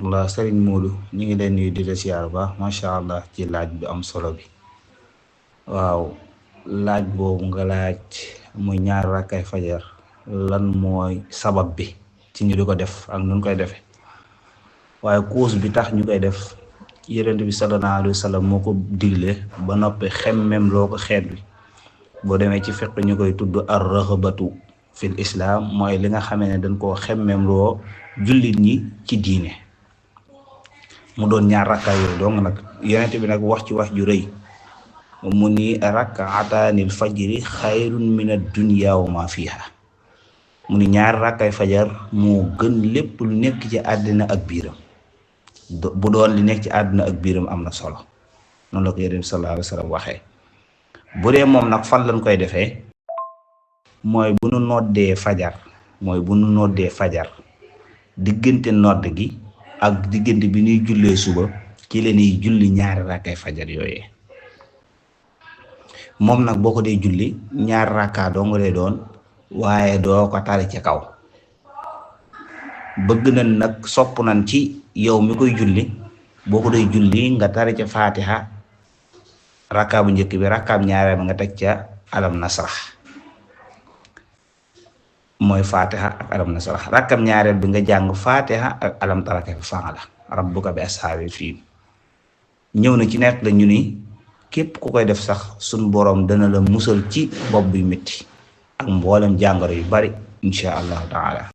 Allah Serigne Modou ñu ngi leen nuyu di la siyaar ba macha allah ci laaj bi am solo bi. waaw laaj boobu nga laaj muy ñaar rakkay fajar lan mooy sabab bi ci ñu di ko def ak nun koy defee waaye cause bi tax ñu koy def yonent bi sallallahu alayhi wa sallam moo ko digle ba noppi xemmem loo ko xeet bi boo demee ci fiq ñu koy tudd ar raxabatu fil islam mooy li nga xamee ne dañ koo xemmem loo jullit ñi ci diine mu doon ñaar rakka yooyu dong nag yonent bi nag wax ci wax ju rëy mu ni rak'ataanil fajri xayrun min ad-dunya wa ma fiha mu ni ñaar rakkay fajar moo gën lépp lu nekk ci àddina ak biiram bu doon li nekk ci àddina ak biiram am na solo noonu la ko yonent bi sallallahu alayhi wa sallam waxee bu dee moom nag fan lañ koy defee mooy bu nu noddee fajar diggante nodd gi ak diggante bi ñuy jullee suba ci la ñuy julli ñaari rakkay fajar yooyee moom nag boo ko dee julli ñaari rakkaa doo nga lay doon waaye doo ko tari ci kaw bëgg nañ nag sopp nañ ci yow mi koy julli boo ko dee julli nga tari ca faatiha rakkaa bu njëkk bi rakkaab ñaareel ba nga teg ca alam nasrah mooy faatiha ak alam nasrah rakkam ñaareel bi nga jàng faatiha ak alam tara kayfa fa'ala rabbuka bi ashaabil fiil ñëw na ci nekk la ñu ni képp ku koy def sax suñ boroom dana la musal ci bopp buy métti ak mboolem jàngoro yu bari insha allahu taala